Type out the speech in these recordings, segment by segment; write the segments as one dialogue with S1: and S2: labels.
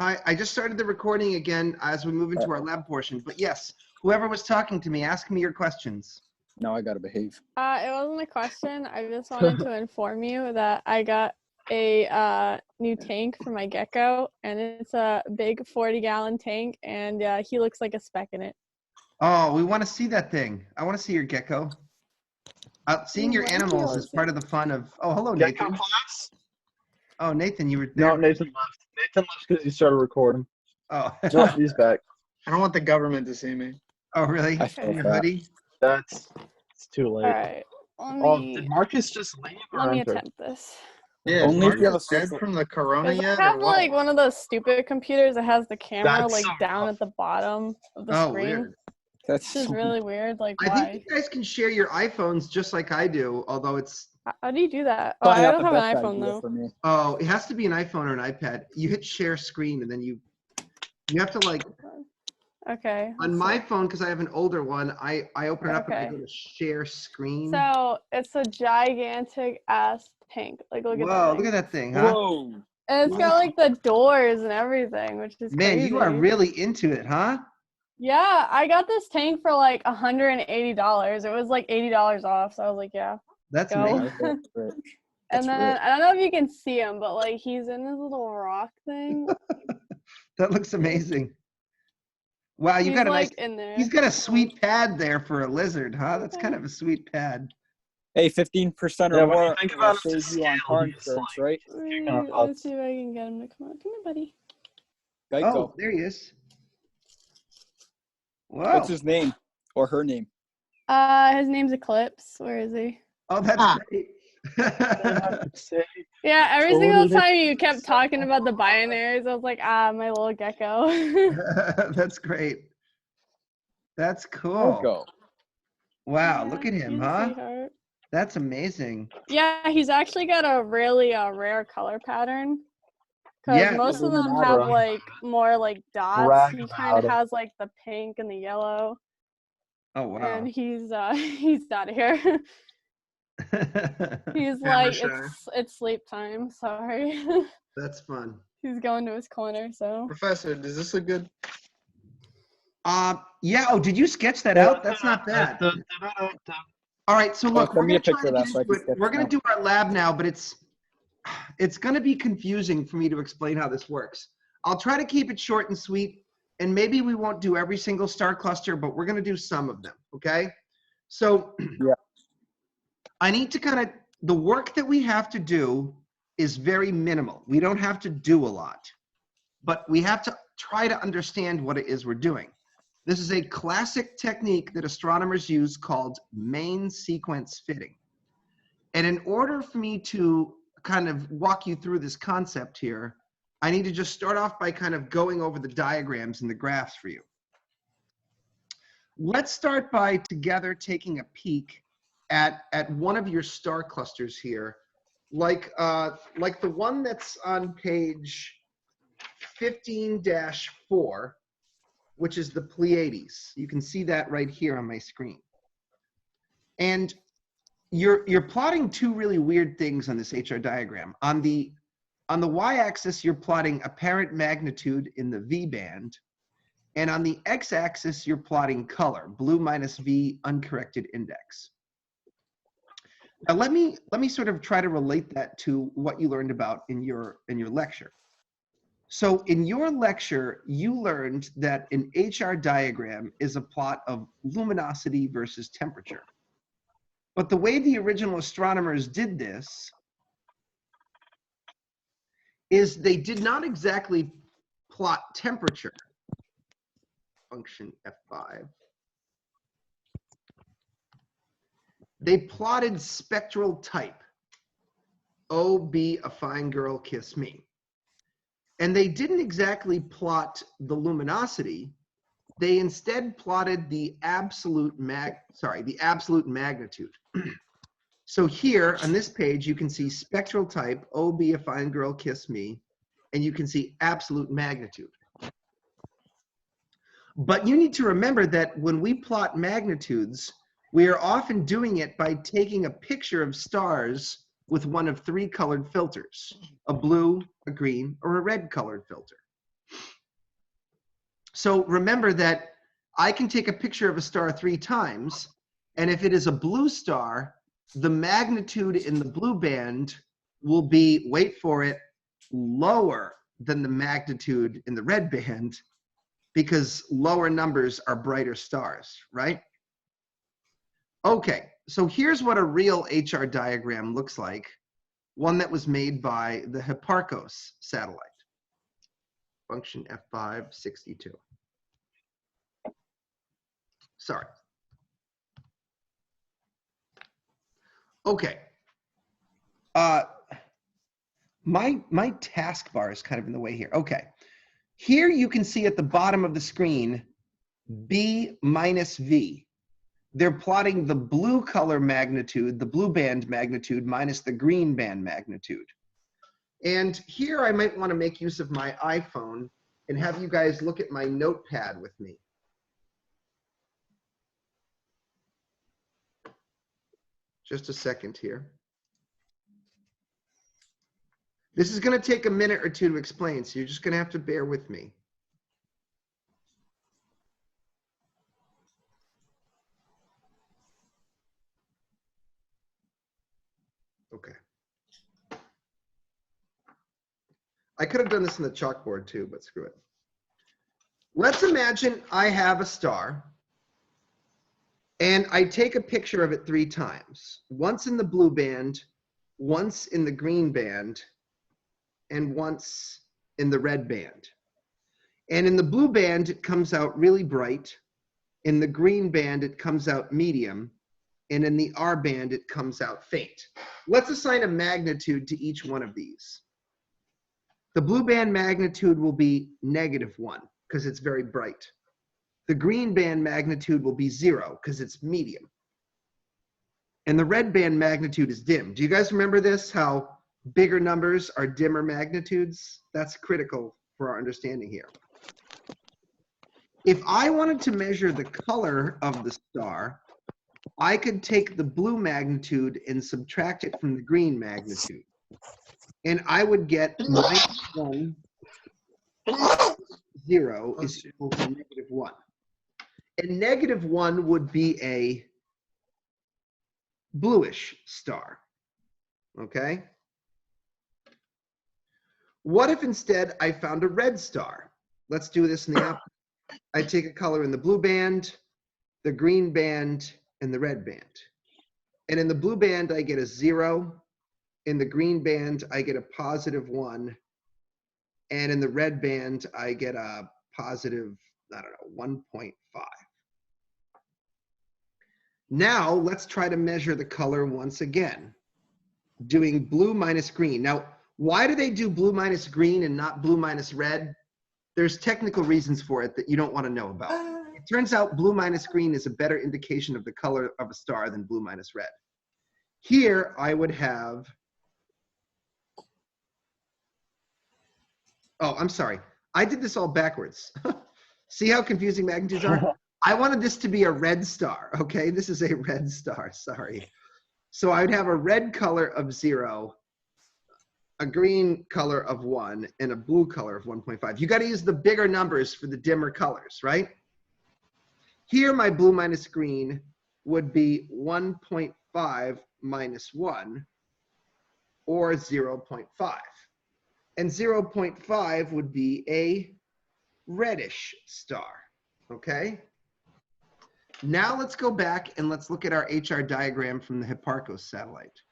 S1: Hi, I just started the recording again as we move into our lab portion. But yes, whoever was talking to me, ask me your questions.
S2: Now I gotta behave.
S3: It wasn't a question. I just wanted to inform you that I got a new tank for my gecko, and it's a big 40-gallon tank, and he looks like a speck in it.
S1: Oh, we want to see that thing. I want to see your gecko. Seeing your animals is part of the fun of. Oh, hello,
S4: Gecko
S1: Nathan.
S4: class?
S1: Oh, Nathan, you were there.
S4: No, Nathan left. Nathan left because he started recording.
S1: Oh.
S4: No, he's back. I don't want the government to see me.
S1: Oh, really?
S2: I felt
S1: In your
S2: that.
S1: hoodie?
S4: It's too late.
S3: All right,
S4: Did Marcus just leave or
S3: let me
S4: enter?
S3: attempt this.
S4: Yeah,
S2: Only if you have a
S4: Marcus dead
S2: social-
S4: from the corona
S3: 'Cause
S4: yet?
S3: I have
S4: or what?
S3: like one of those stupid computers that has the camera
S4: That's
S3: like
S4: so
S3: down
S4: rough.
S3: at the bottom of the
S1: Oh,
S3: screen.
S1: weird.
S2: That's
S3: This is really weird. Like,
S1: I
S3: why?
S1: think you guys can share your iPhones just like I do, although it's.
S3: How do you do that? Oh,
S2: probably
S3: I
S2: not
S3: don't
S2: the
S3: have an
S2: best
S3: iPhone
S2: idea
S3: though.
S2: for me.
S1: Oh, it has to be an iPhone or an iPad. You hit share screen and then you have to like.
S3: Okay.
S1: On
S3: let's
S1: my
S3: see.
S1: phone, because I have an older one, I open it up and I
S3: Okay.
S1: go to share screen.
S3: So it's a gigantic ass tank. Like, look at that
S1: Whoa,
S3: thing.
S1: look at that thing, huh?
S2: Whoa!
S3: And it's got like the doors and everything, which is
S1: Man,
S3: crazy.
S1: you are really into it, huh?
S3: Yeah, I got this tank for like $180. It was like $80 off, so I was like, yeah.
S1: That's
S3: Go.
S1: amazing.
S2: That's rich.
S3: And
S2: That's
S3: then
S2: rich.
S3: I don't know if you can see him, but like he's in this little rock thing.
S1: That looks amazing. Wow, you
S3: He's
S1: got a
S3: like
S1: nice.
S3: in there.
S1: He's got a sweet pad there for a lizard, huh? That's kind of a sweet pad.
S2: Hey, 15%
S4: Yeah,
S2: or
S4: when you
S2: more
S4: think
S2: will
S4: about it,
S2: save
S4: to
S2: you on
S4: scale,
S2: car
S4: he's
S2: insurance,
S4: like-
S2: right?
S3: Let's see if I can get him to come on. Come here, buddy.
S2: Geico.
S1: Oh, there he is. Whoa.
S2: What's his name or her name?
S3: His name's Eclipse. Where is he?
S1: Oh, that's great.
S3: Yeah, every
S4: Totally
S3: single
S4: different.
S3: time you kept talking about the binaries, I was like, my little gecko.
S1: That's great. That's cool.
S2: Geico.
S1: Wow,
S3: Yeah,
S1: look at him,
S3: he's a
S1: huh?
S3: sweetheart.
S1: That's amazing.
S3: Yeah, he's actually got a really rare color pattern. Because
S1: Yeah.
S3: most of them
S4: Illuminati.
S3: have like more like dots.
S4: Brag
S3: He kind of
S4: about it.
S3: has like the pink and the yellow.
S1: Oh, wow.
S3: And he's out of here. He's
S4: Camera
S3: like,
S4: shy.
S3: it's sleep time. Sorry.
S1: That's fun.
S3: He's going to his corner. So
S4: Professor, does this look good?
S1: Yeah. Oh, did you sketch that out? That's not bad. All right. So look,
S2: send
S1: we're
S2: me a
S1: gonna try
S2: picture
S1: to
S2: of
S1: get
S2: that so I
S1: into
S2: can
S1: it.
S2: sketch
S1: We're
S2: it
S1: gonna
S2: out.
S1: do our lab now, but it's gonna be confusing for me to explain how this works. I'll try to keep it short and sweet, and maybe we won't do every single star cluster, but we're gonna do some of them. Okay. So
S2: Yeah.
S1: I need to the work that we have to do is very minimal. We don't have to do a lot, but we have to try to understand what it is we're doing. This is a classic technique that astronomers use called main sequence fitting. And in order for me to kind of walk you through this concept here, I need to just start off by kind of going over the diagrams and the graphs for you. Let's start by together taking a peek at one of your star clusters here, like the one that's on page 15-4, which is the Pleiades. You can see that right here on my screen. And you're plotting two really weird things on this HR diagram. On the y-axis, you're plotting apparent magnitude in the V band. And on the x-axis, you're plotting color, blue minus V, uncorrected index. Now let me sort of try to relate that to what you learned about in your lecture. So in your lecture, you learned that an HR diagram is a plot of luminosity versus temperature. But the way the original astronomers did this is they did not exactly plot temperature. Function F5. They plotted spectral type. Oh, be a fine girl, kiss me. And they didn't exactly plot the luminosity. They instead plotted the absolute magnitude. So here on this page, you can see spectral type, oh, be a fine girl, kiss me, and you can see absolute magnitude. But you need to remember that when we plot magnitudes, we are often doing it by taking a picture of stars with one of three colored filters, a blue, a green, or a red colored filter. So remember that I can take a picture of a star 3 times, and if it is a blue star, the magnitude in the blue band will be, wait for it, lower than the magnitude in the red band, because lower numbers are brighter stars, right? Okay, so here's what a real HR diagram looks like, one that was made by the Hipparcos satellite. Function F562. Sorry. Okay. My taskbar is kind of in the way here. Okay. Here you can see at the bottom of the screen, B minus V. They're plotting the blue color magnitude, the blue band magnitude, minus the green band magnitude. And here I might want to make use of my iPhone and have you guys look at my notepad with me. Just a second here. This is going to take a minute or two to explain, so you're just going to have to bear with me. Okay. I could have done this in the chalkboard too, but screw it. Let's imagine I have a star and I take a picture of it 3 times. Once in the blue band, once in the green band, and once in the red band. And in the blue band, it comes out really bright. In the green band, it comes out medium. And in the R band, it comes out faint. Let's assign a magnitude to each one of these. The blue band magnitude will be -1 because it's very bright. The green band magnitude will be 0 because it's medium. And the red band magnitude is dim. Do you guys remember this, how bigger numbers are dimmer magnitudes? That's critical for our understanding here. If I wanted to measure the color of the star, I could take the blue magnitude and subtract it from the green magnitude. And I would get -1, 0 is equal to -1. And -1 would be a bluish star, okay? What if instead I found a red star? Let's do this in the opposite. I take a color in the blue band, the green band, and the red band. And in the blue band, I get a 0. In the green band, I get a +1. And in the red band, I get a positive, 1.5. Now, let's try to measure the color once again, doing blue minus green. Now, why do they do blue minus green and not blue minus red? There's technical reasons for it that you don't want to know about. It turns out blue minus green is a better indication of the color of a star than blue minus red. Here, I would have, oh, I'm sorry. I did this all backwards. See how confusing magnitudes are? I wanted this to be a red star, okay? This is a red star, sorry. So I would have a red color of 0, a green color of 1, and a blue color of 1.5. You got to use the bigger numbers for the dimmer colors, right? Here, my blue minus green would be 1.5 minus 1, or 0.5. And 0.5 would be a reddish star, okay? Now let's go back and let's look at our HR diagram from the Hipparcos satellite.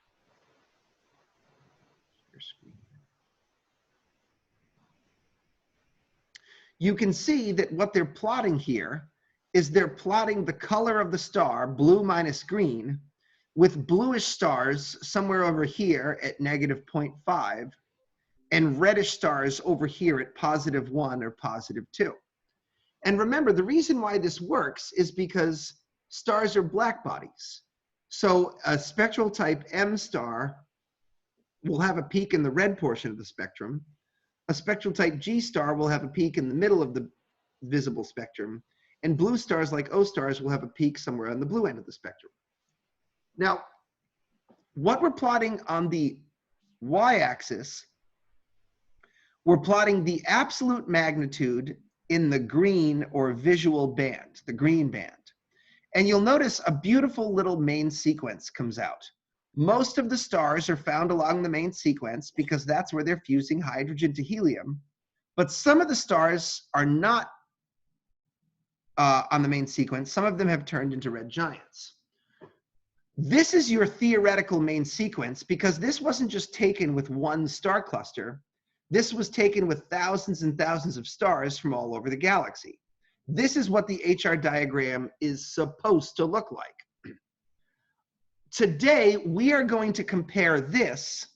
S1: You can see that what they're plotting here is they're plotting the color of the star, blue minus green, with bluish stars somewhere over here at -0.5 and reddish stars over here at +1 or +2. And remember, the reason why this works is because stars are black bodies. So a spectral type M star will have a peak in the red portion of the spectrum. A spectral type G star will have a peak in the middle of the visible spectrum. And blue stars like O stars will have a peak somewhere on the blue end of the spectrum. Now, what we're plotting on the y-axis We're plotting the absolute magnitude in the green or visual band, the green band. And you'll notice a beautiful little main sequence comes out. Most of the stars are found along the main sequence because that's where they're fusing hydrogen to helium. But some of the stars are not on the main sequence. Some of them have turned into red giants. This is your theoretical main sequence because this wasn't just taken with one star cluster. This was taken with thousands and thousands of stars from all over the galaxy. This is what the HR diagram is supposed to look like. Today, we are going to compare this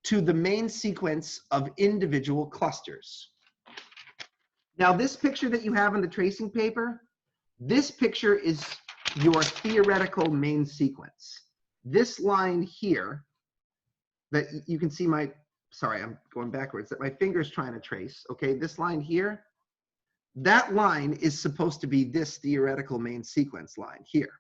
S1: to the main sequence of individual clusters. Now, this picture that you have on the tracing paper, this picture is your theoretical main sequence. This line here, that you can see my, sorry, I'm going backwards, that my finger's trying to trace, okay? This line here, that line is supposed to be this theoretical main sequence line here.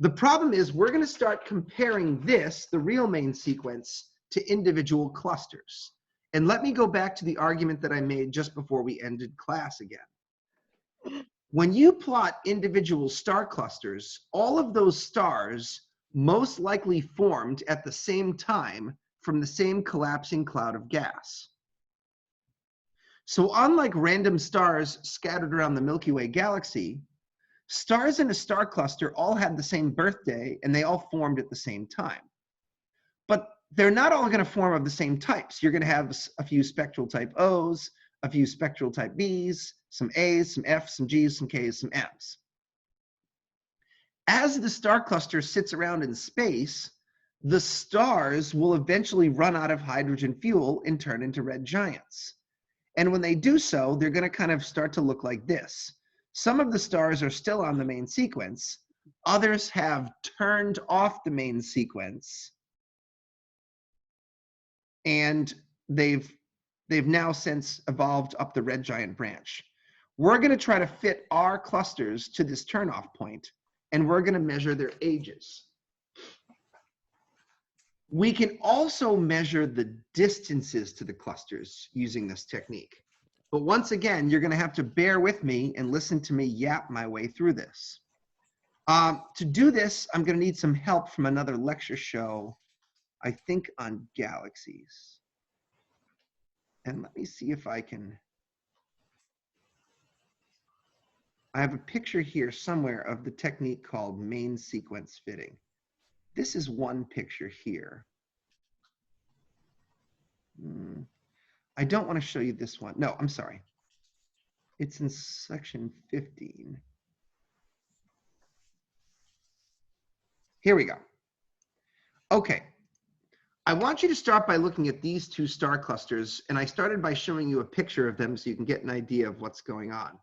S1: The problem is we're going to start comparing this, the real main sequence, to individual clusters. And let me go back to the argument that I made just before we ended class again. When you plot individual star clusters, all of those stars most likely formed at the same time from the same collapsing cloud of gas. So unlike random stars scattered around the Milky Way galaxy, stars in a star cluster all had the same birthday and they all formed at the same time. But they're not all going to form of the same types. You're going to have a few spectral type O's, a few spectral type B's, some A's, some F's, some G's, some K's, some M's. As the star cluster sits around in space, the stars will eventually run out of hydrogen fuel and turn into red giants. And when they do so, they're going to kind of start to look like this. Some of the stars are still on the main sequence. Others have turned off the main sequence. And they've now since evolved up the red giant branch. We're going to try to fit our clusters to this turnoff point, and we're going to measure their ages. We can also measure the distances to the clusters using this technique. But once again, you're going to have to bear with me and listen to me yap my way through this. To do this, I'm going to need some help from another lecture show, I think on galaxies. And let me see if I can. I have a picture here somewhere of the technique called main sequence fitting. This is one picture here. I don't want to show you this one. No, I'm sorry. It's in section 15. Here we go. Okay. I want you to start by looking at these two star clusters, and I started by showing you a picture of them so you can get an idea of what's going on.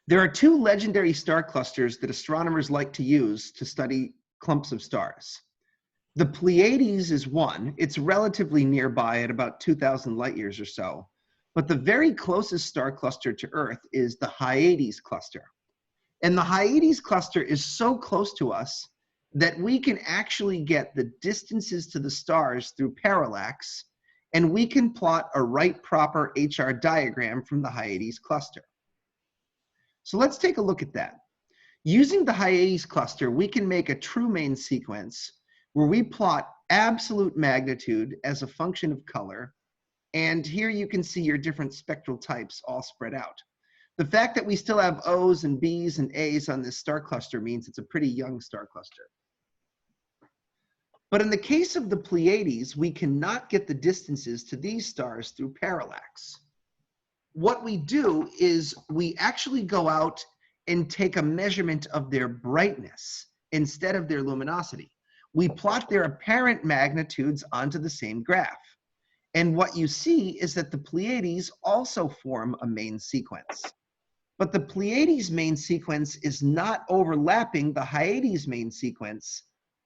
S1: There are two legendary star clusters that astronomers like to use to study clumps of stars. The Pleiades is one. It's relatively nearby at about 2,000 light years or so. But the very closest star cluster to Earth is the Hyades Cluster. And the Hyades Cluster is so close to us that we can actually get the distances to the stars through parallax, and we can plot a right proper HR diagram from the Hyades Cluster. So let's take a look at that. Using the Hyades Cluster, we can make a true main sequence where we plot absolute magnitude as a function of color, and here you can see your different spectral types all spread out. The fact that we still have O's and B's and A's on this star cluster means it's a pretty young star cluster. But in the case of the Pleiades, we cannot get the distances to these stars through parallax. What we do is we actually go out and take a measurement of their brightness instead of their luminosity. We plot their apparent magnitudes onto the same graph. And what you see is that the Pleiades also form a main sequence. But the Pleiades main sequence is not overlapping the Hyades main sequence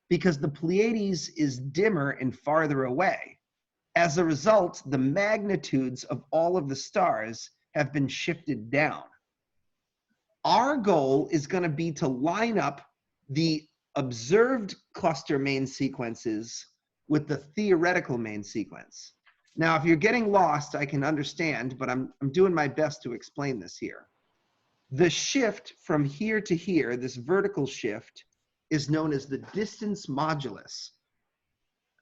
S1: because the Pleiades is dimmer and farther away. As a result, the magnitudes of all of the stars have been shifted down. Our goal is going to be to line up the observed cluster main sequences with the theoretical main sequence. Now, if you're getting lost, I can understand, but I'm doing my best to explain this here. The shift from here to here, this vertical shift, is known as the distance modulus.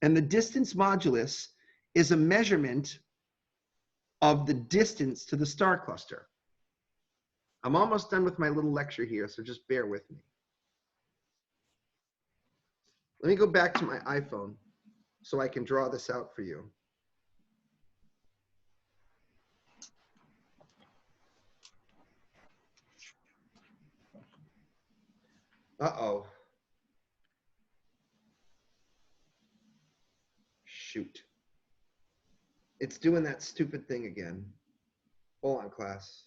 S1: And the distance modulus is a measurement of the distance to the star cluster. I'm almost done with my little lecture here, so just bear with me. Let me go back to my iPhone so I can draw this out for you. Uh-oh. Shoot. It's doing that stupid thing again. Hold on, class.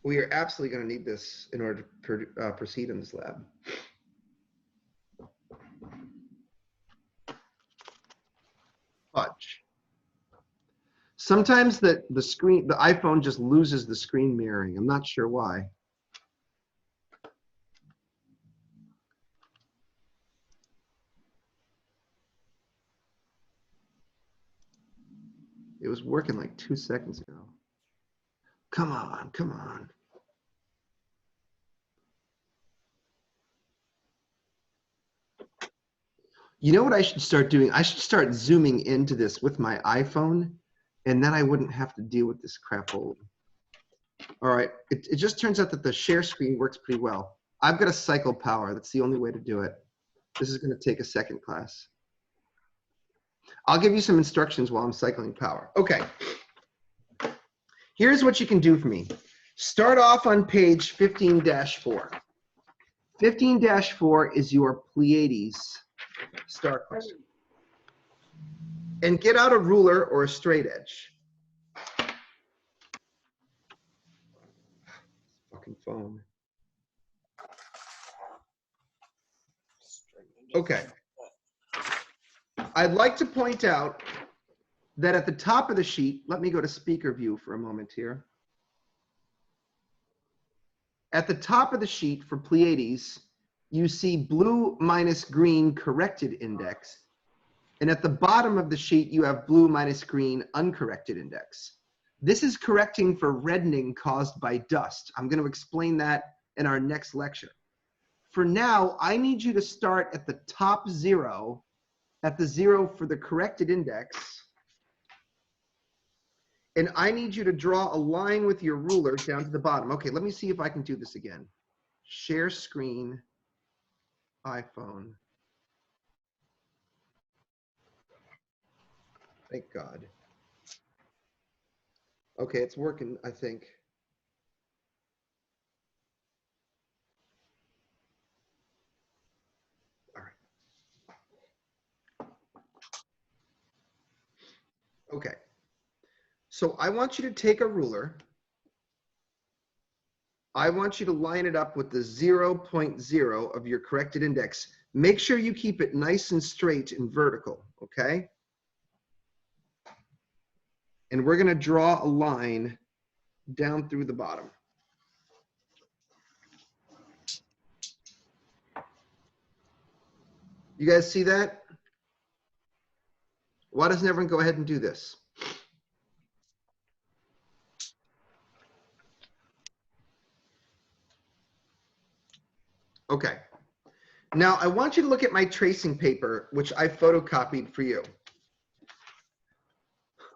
S1: We are absolutely going to need this in order to proceed in this lab. Fudge. Sometimes the iPhone just loses the screen mirroring. I'm not sure why. It was working like 2 seconds ago. Come on, come on. You know what I should start doing? I should start zooming into this with my iPhone, and then I wouldn't have to deal with this crap old. All right, it just turns out that the share screen works pretty well. I've got to cycle power. That's the only way to do it. This is going to take a second, class. I'll give you some instructions while I'm cycling power. Okay. Here's what you can do for me. Start off on page 15-4. 15-4 is your Pleiades star cluster. And get out a ruler or a straight edge. Fucking phone. Okay. I'd like to point out that at the top of the sheet, let me go to speaker view for a moment here. At the top of the sheet for Pleiades, you see blue minus green corrected index. And at the bottom of the sheet, you have blue minus green uncorrected index. This is correcting for reddening caused by dust. I'm going to explain that in our next lecture. For now, I need you to start at the top 0, at the 0 for the corrected index. And I need you to draw a line with your ruler down to the bottom. Okay, let me see if I can do this again. Share screen, iPhone. Thank God. Okay, it's working, I think. All right. Okay. So I want you to take a ruler. I want you to line it up with the 0.0 of your corrected index. Make sure you keep it nice and straight and vertical, okay? And we're going to draw a line down through the bottom. You guys see that? Why doesn't everyone go ahead and do this? Okay. Now I want you to look at my tracing paper, which I photocopied for you.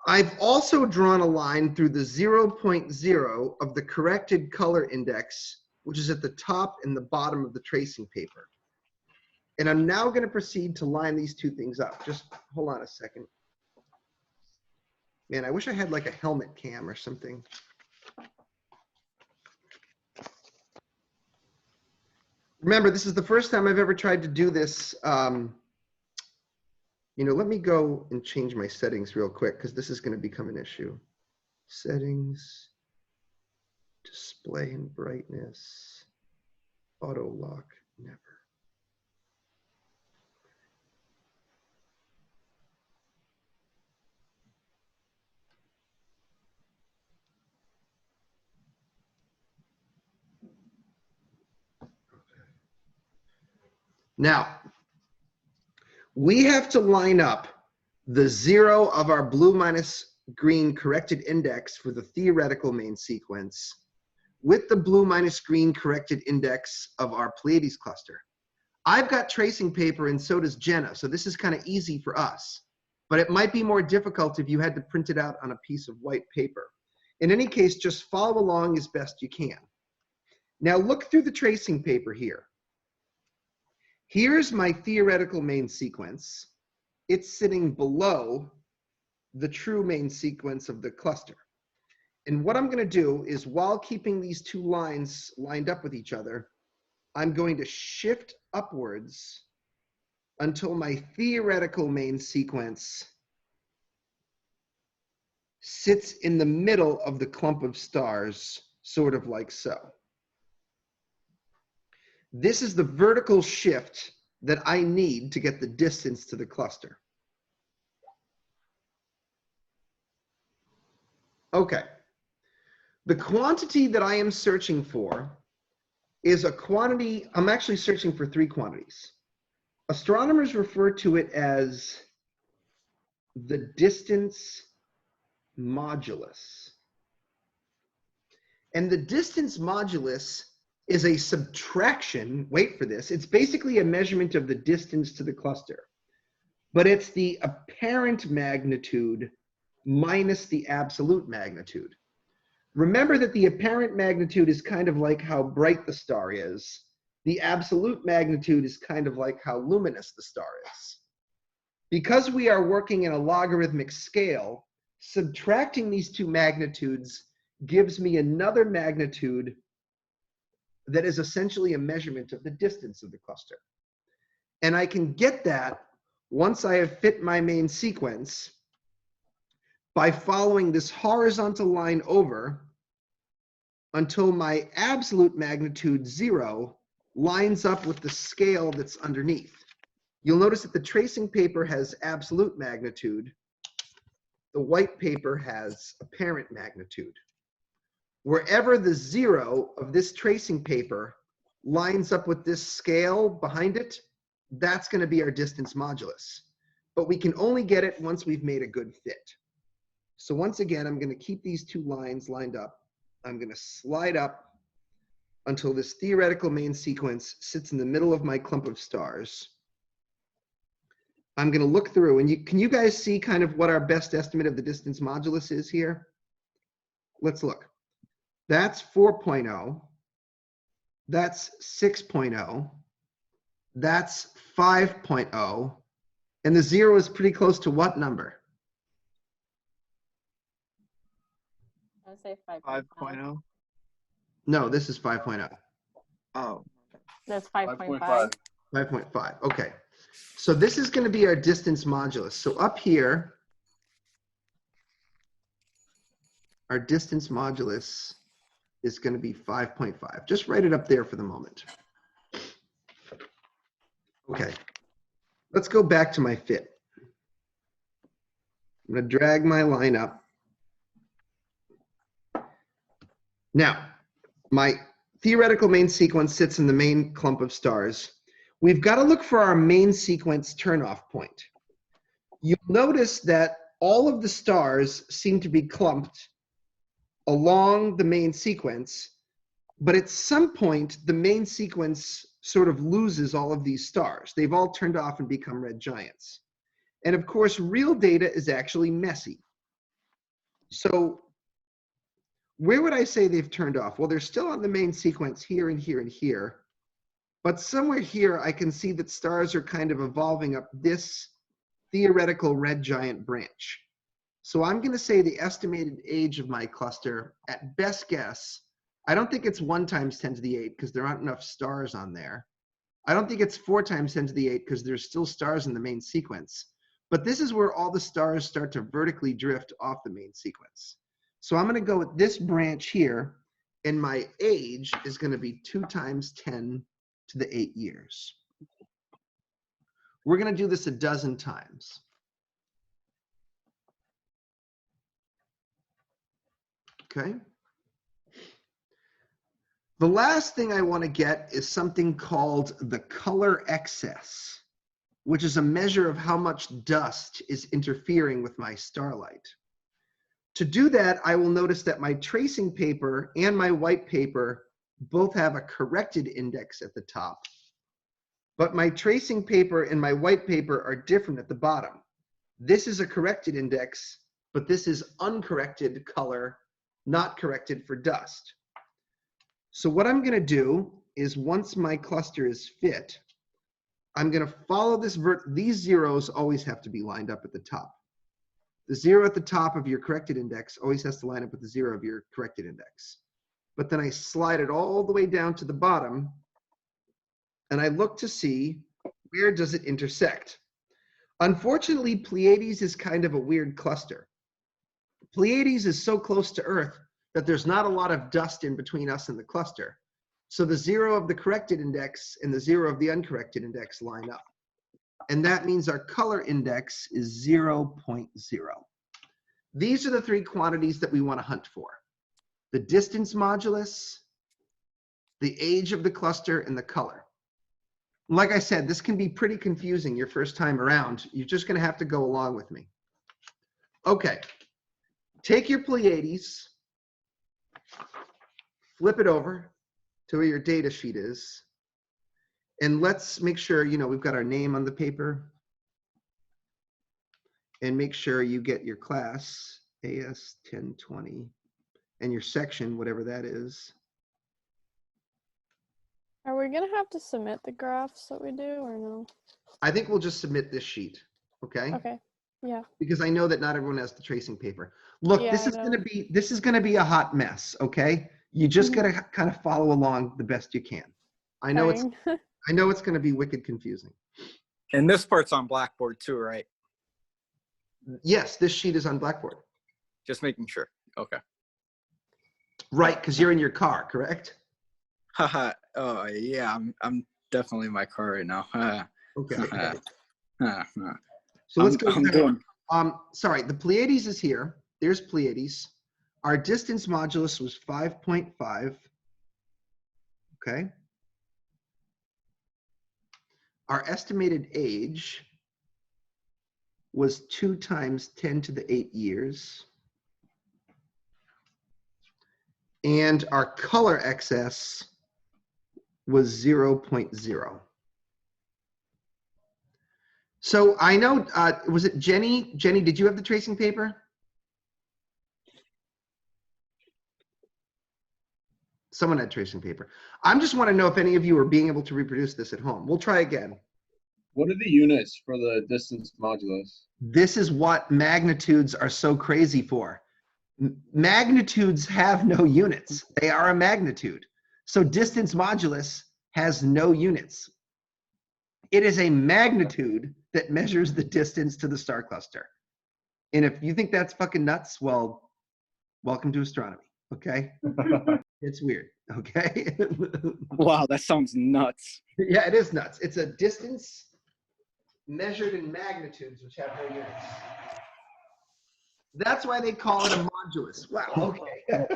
S1: I've also drawn a line through the 0.0 of the corrected color index, which is at the top and the bottom of the tracing paper. And I'm now going to proceed to line these two things up. Just hold on a second. Man, I wish I had like a helmet cam or something. Remember, this is the first time I've ever tried to do this. You know, let me go and change my settings real quick because this is going to become an issue. Settings, display and brightness, auto lock, never. Now, we have to line up the 0 of our blue minus green corrected index for the theoretical main sequence with the blue minus green corrected index of our Pleiades cluster. I've got tracing paper and so does Jenna, so this is kind of easy for us. But it might be more difficult if you had to print it out on a piece of white paper. In any case, just follow along as best you can. Now look through the tracing paper here. Here's my theoretical main sequence. It's sitting below the true main sequence of the cluster. And what I'm going to do is, while keeping these two lines lined up with each other, I'm going to shift upwards until my theoretical main sequence sits in the middle of the clump of stars, sort of like so. This is the vertical shift that I need to get the distance to the cluster. Okay. The quantity that I am searching for is a quantity. I'm actually searching for 3 quantities. Astronomers refer to it as the distance modulus. And the distance modulus is a subtraction, wait for this, it's basically a measurement of the distance to the cluster, but it's the apparent magnitude minus the absolute magnitude. Remember that the apparent magnitude is kind of like how bright the star is. The absolute magnitude is kind of like how luminous the star is. Because we are working in a logarithmic scale, subtracting these two magnitudes gives me another magnitude that is essentially a measurement of the distance of the cluster. And I can get that once I have fit my main sequence by following this horizontal line over until my absolute magnitude 0 lines up with the scale that's underneath. You'll notice that the tracing paper has absolute magnitude. The white paper has apparent magnitude. Wherever the 0 of this tracing paper lines up with this scale behind it, that's going to be our distance modulus. But we can only get it once we've made a good fit. So once again, I'm going to keep these two lines lined up. I'm going to slide up until this theoretical main sequence sits in the middle of my clump of stars. I'm going to look through, and can you guys see kind of what our best estimate of the distance modulus is here? Let's look. That's 4.0. That's 6.0. That's 5.0. And the 0 is pretty close to what number?
S3: I would say
S4: 5.0.
S1: No, this is 5.0.
S4: Oh.
S3: That's 5.5.
S1: 5.5. Okay. So this is going to be our distance modulus. So up here, our distance modulus is going to be 5.5. Just write it up there for the moment. Okay. Let's go back to my fit. I'm going to drag my line up. Now, my theoretical main sequence sits in the main clump of stars. We've got to look for our main sequence turnoff point. You'll notice that all of the stars seem to be clumped along the main sequence, but at some point, the main sequence sort of loses all of these stars. They've all turned off and become red giants. And of course, real data is actually messy. So where would I say they've turned off? Well, they're still on the main sequence here and here and here. But somewhere here, I can see that stars are kind of evolving up this theoretical red giant branch. So I'm going to say the estimated age of my cluster, at best guess, I don't think it's 1 times 10 to the 8 because there aren't enough stars on there. I don't think it's 4 times 10 to the 8 because there's still stars in the main sequence. But this is where all the stars start to vertically drift off the main sequence. So I'm going to go with this branch here, and my age is going to be 2 times 10 to the 8 years. We're going to do this a dozen times. Okay. The last thing I want to get is something called the color excess. which is a measure of how much dust is interfering with my starlight. To do that, I will notice that my tracing paper and my white paper both have a corrected index at the top, but my tracing paper and my white paper are different at the bottom. This is a corrected index, but this is uncorrected color, not corrected for dust. So what I'm gonna do is once my cluster is fit, I'm gonna follow this these zeros always have to be lined up at the top. The 0 at the top of your corrected index always has to line up with the 0 of your corrected index. But then I slide it all the way down to the bottom, and I look to see where does it intersect. Unfortunately, Pleiades is kind of a weird cluster. Pleiades is so close to Earth that there's not a lot of dust in between us and the cluster. So the 0 of the corrected index and the 0 of the uncorrected index line up. And that means our color index is 0.0. These are the three quantities that we want to hunt for: the distance modulus, the age of the cluster, and the color. Like I said, this can be pretty confusing your first time around. You're just going to have to go along with me. Okay, take your Pleiades, flip it over to where your data sheet is, and let's make sure, you know, we've got our name on the paper, and make sure you get your class, AS1020, and your section, whatever that is.
S3: Are we gonna have to submit the graphs that we do or no?
S1: I think we'll just submit this sheet, okay?
S3: Okay. Yeah.
S1: Because I know that not everyone has the tracing paper. Look,
S3: Yeah,
S1: this
S3: I
S1: is
S3: know.
S1: gonna be a hot mess, okay? You just
S3: Mhm.
S1: gotta kind of follow along the best you can. I know it's
S3: Fine.
S1: gonna be wicked confusing.
S2: And this part's on Blackboard too, right?
S1: Yes, this sheet is on Blackboard.
S2: Just making sure. Okay.
S1: Right, because you're in your car, correct?
S2: Haha. Oh yeah, I'm definitely in my car right now.
S1: Okay.
S2: I'm
S1: So let's go back.
S2: doing.
S1: Sorry, the Pleiades is here. There's Pleiades. Our distance modulus was 5.5. Okay. Our estimated age was 2 times 10 to the 8 years. And our color excess was 0.0. So I know, was it Jenny? Jenny, did you have the tracing paper? Someone had tracing paper. I just want to know if any of you are being able to reproduce this at home. We'll try again.
S5: What are the units for the distance modulus?
S1: This is what magnitudes are so crazy for. Magnitudes have no units. They are a magnitude. So distance modulus has no units. It is a magnitude that measures the distance to the star cluster. And if you think that's fucking nuts, well, welcome to astronomy, okay? It's weird, okay?
S2: Wow, that sounds nuts.
S1: Yeah, it is nuts. It's a distance measured in magnitudes, which have no units. That's why they call it a modulus. Wow, okay.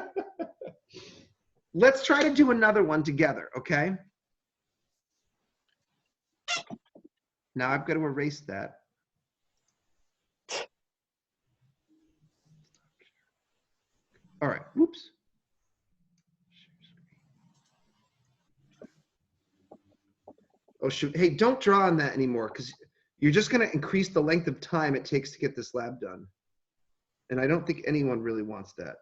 S1: Let's try to do another one together, okay? Now I've got to erase that. All right, whoops. Oh shoot, hey, don't draw on that anymore because you're just gonna increase the length of time it takes to get this lab done. And I don't think anyone really wants that.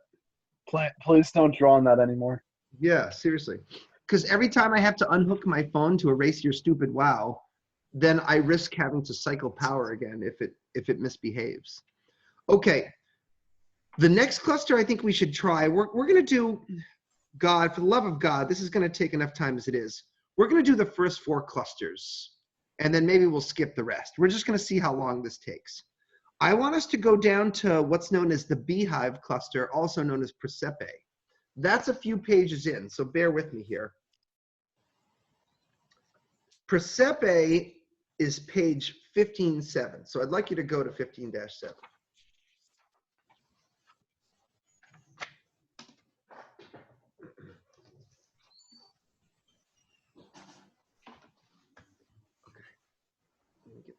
S5: Please don't draw on that anymore.
S1: Yeah, seriously. Because every time I have to unhook my phone to erase your stupid wow, then I risk having to cycle power again if it misbehaves. Okay, the next cluster I think we should try, we're gonna do, God, for the love of God, this is gonna take enough time as it is. We're gonna do the first 4 clusters, and then maybe we'll skip the rest. We're just gonna see how long this takes. I want us to go down to what's known as the Beehive Cluster, also known as Persepe. That's a few pages in, so bear with me here. Persepe is page 15.7, so I'd like you to go to 15-7. Let me get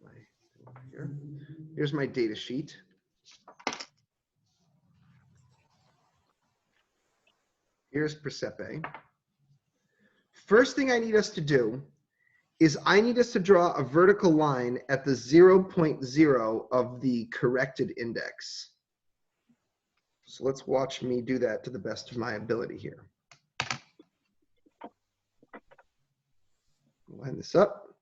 S1: here. Here's my data sheet. Here's Persepe. First thing I need us to do is I need us to draw a vertical line at the 0.0 of the corrected index. So let's watch me do that to the best of my ability here. Line this up.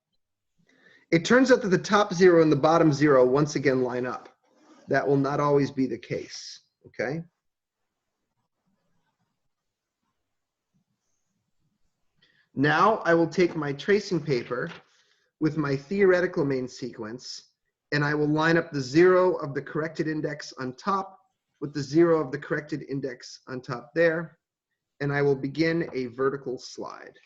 S1: It turns out that the top 0 and the bottom 0 once again line up. That will not always be the case, okay? Now I will take my tracing paper with my theoretical main sequence, and I will line up the 0 of the corrected index on top with the 0 of the corrected index on top there, and I will begin a vertical slide.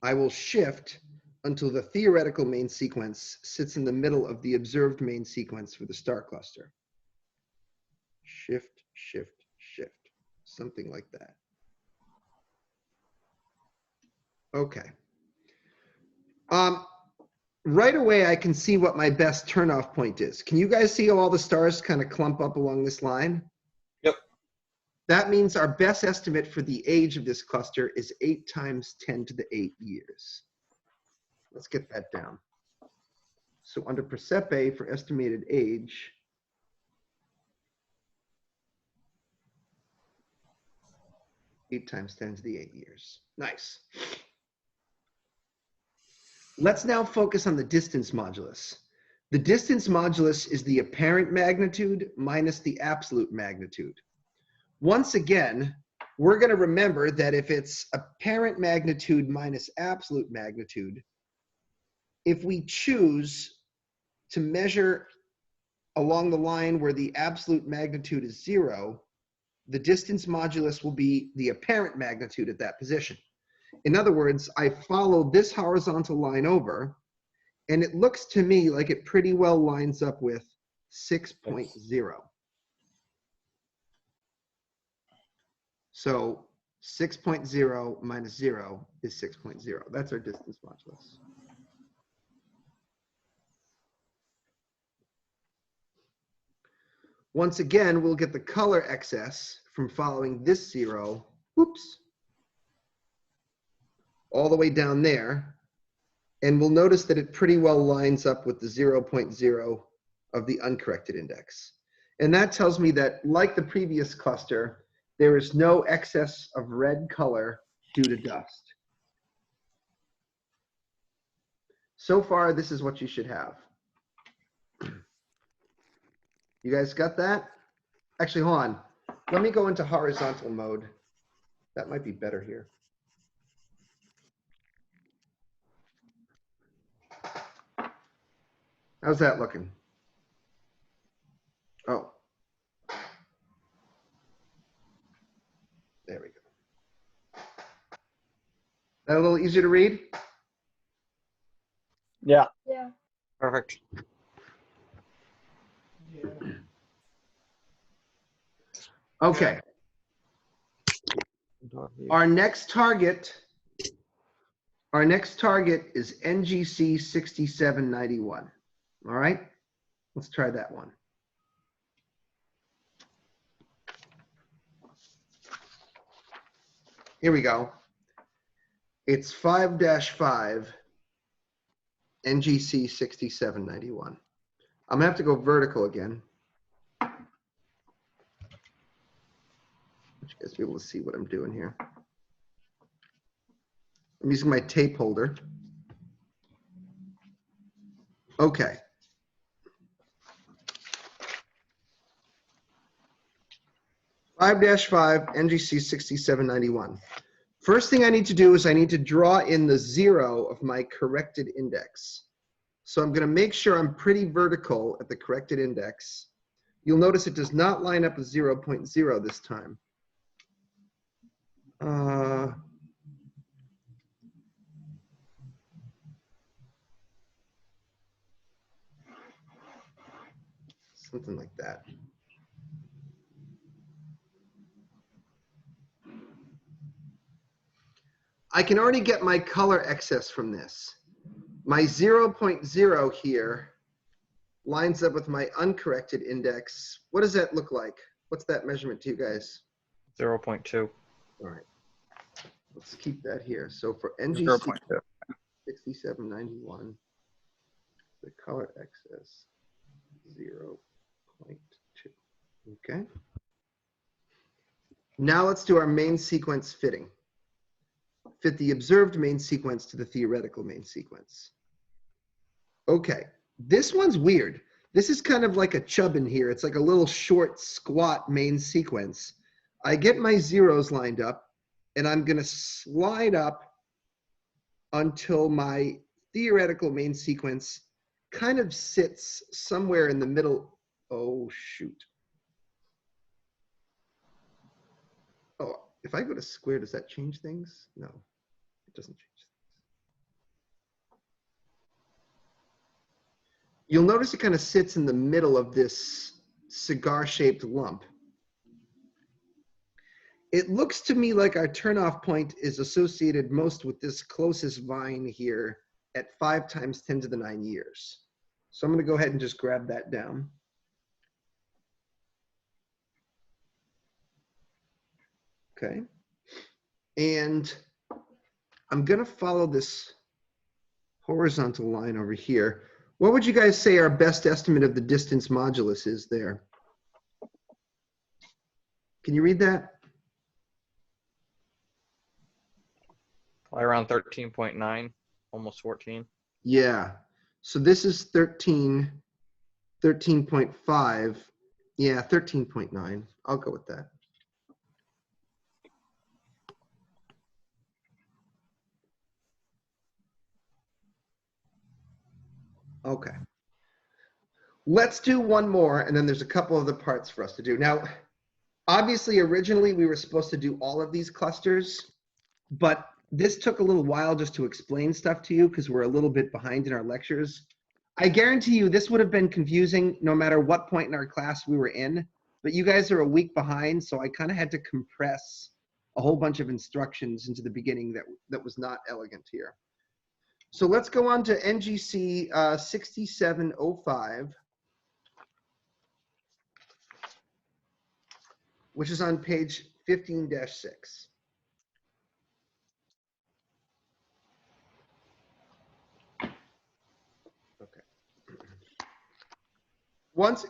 S1: I will shift until the theoretical main sequence sits in the middle of the observed main sequence for the star cluster. Shift, shift, shift, something like that. Okay. Right away, I can see what my best turnoff point is. Can you guys see how all the stars kind of clump up along this line?
S5: Yep.
S1: That means our best estimate for the age of this cluster is 8 times 10 to the 8 years. Let's get that down. So under Persepe for estimated age, eight times 10 to the 8 years. Nice. Let's now focus on the distance modulus. The distance modulus is the apparent magnitude minus the absolute magnitude. Once again, we're going to remember that if it's apparent magnitude minus absolute magnitude, if we choose to measure along the line where the absolute magnitude is 0, the distance modulus will be the apparent magnitude at that position. In other words, I follow this horizontal line over, and it looks to me like it pretty well lines up with 6.0. So 6.0 minus 0 is 6.0. That's our distance modulus. Once again, we'll get the color excess from following this 0, whoops, all the way down there. And we'll notice that it pretty well lines up with the 0.0 of the uncorrected index. And that tells me that, like the previous cluster, there is no excess of red color due to dust. So far, this is what you should have. You guys got that? Actually, hold on. Let me go into horizontal mode. That might be better here. How's that looking? Oh. There we go. That a little easier to read?
S6: Yeah.
S7: Yeah.
S6: Perfect.
S1: Okay. Our next target is NGC 6791. All right, let's try that one. Here we go. It's 5-5 NGC 6791. I'm gonna have to go vertical again. I want you guys to be able to see what I'm doing here. I'm using my tape holder. Okay. Five NGC 6791. First thing I need to do is I need to draw in the 0 of my corrected index. So I'm going to make sure I'm pretty vertical at the corrected index. You'll notice it does not line up with 0.0 this time. Something like that. I can already get my color excess from this. My 0.0 here lines up with my uncorrected index. What does that look like? What's that measurement to you guys?
S6: 0.2.
S1: All right. Let's keep that here. So for NGC
S2: 0.2.
S1: 6791, the color excess 0.2. Okay. Now let's do our main sequence fitting. Fit the observed main sequence to the theoretical main sequence. Okay, this one's weird. This is kind of like a chub in here. It's like a little short, squat main sequence. I get my zeros lined up, and I'm going to slide up until my theoretical main sequence kind of sits somewhere in the middle. Oh, shoot. Oh, if I go to square, does that change things? No, it doesn't change things. You'll notice it kind of sits in the middle of this cigar-shaped lump. It looks to me like our turnoff point is associated most with this closest vine here at 5 times 10 to the 9 years. So I'm going to go ahead and just grab that down. Okay. And I'm going to follow this horizontal line over here. What would you guys say our best estimate of the distance modulus is there? Can you read that?
S6: Probably around 13.9, almost 14.
S1: Yeah. So this is 13, 13.5. Yeah, 13.9. I'll go with that. Okay. Let's do one more, and then there's a couple other parts for us to do. Now, obviously, originally we were supposed to do all of these clusters, but this took a little while just to explain stuff to you because we're a little bit behind in our lectures. I guarantee you this would have been confusing no matter what point in our class we were in, but you guys are a week behind, so I kind of had to compress a whole bunch of instructions into the beginning that was not elegant here. So let's go on to NGC 6705, which is on page 15-6. Okay. Once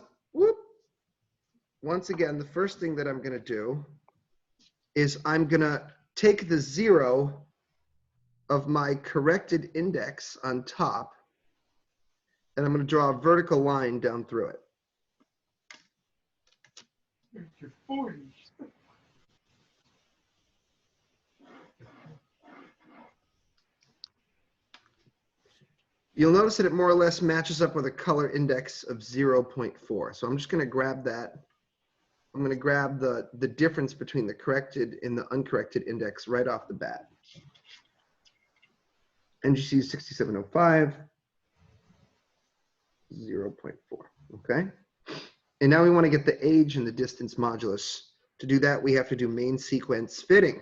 S1: again, the first thing that I'm going to do is I'm going to take the 0 of my corrected index on top, and I'm going to draw a vertical line down through it. You'll notice that it more or less matches up with a color index of 0.4. So I'm just going to grab that. I'm going to grab the difference between the corrected and the uncorrected index right off the bat. NGC 6705, 0.4, okay? And now we want to get the age and the distance modulus. To do that, we have to do main sequence fitting.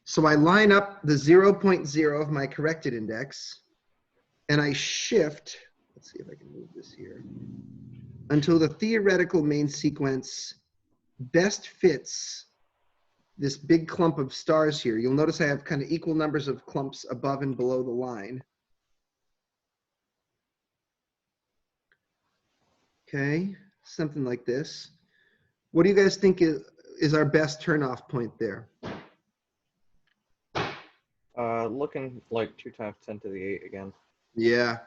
S1: So I line up the 0.0 of my corrected index, and I shift, let's see if I can move this here, until the theoretical main sequence best fits this big clump of stars here. You'll notice I have kind of equal numbers of clumps above and below the line. Okay, something like this. What do you guys think is our best turnoff point there?
S6: Looking like 2 times 10 to the 8 again.
S1: Yeah,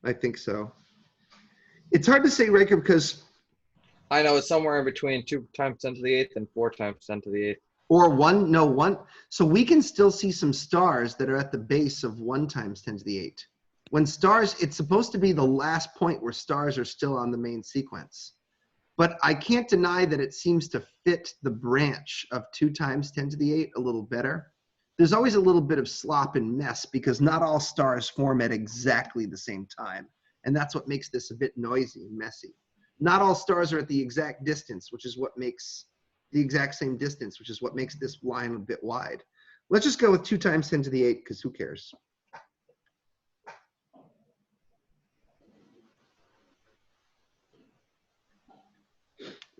S1: I think so. It's hard to say, Raker, because
S6: I know it's somewhere in between 2 times 10 to the 8th and 4 times 10 to the 8th.
S1: or one. So we can still see some stars that are at the base of 1 times 10 to the 8. When stars, it's supposed to be the last point where stars are still on the main sequence. But I can't deny that it seems to fit the branch of 2 times 10 to the 8 a little better. There's always a little bit of slop and mess because not all stars form at exactly the same time. And that's what makes this a bit noisy and messy. Not all stars are at the exact distance, which is what makes the exact same distance, which is what makes this line a bit wide. Let's just go with 2 times 10 to the 8, because who cares?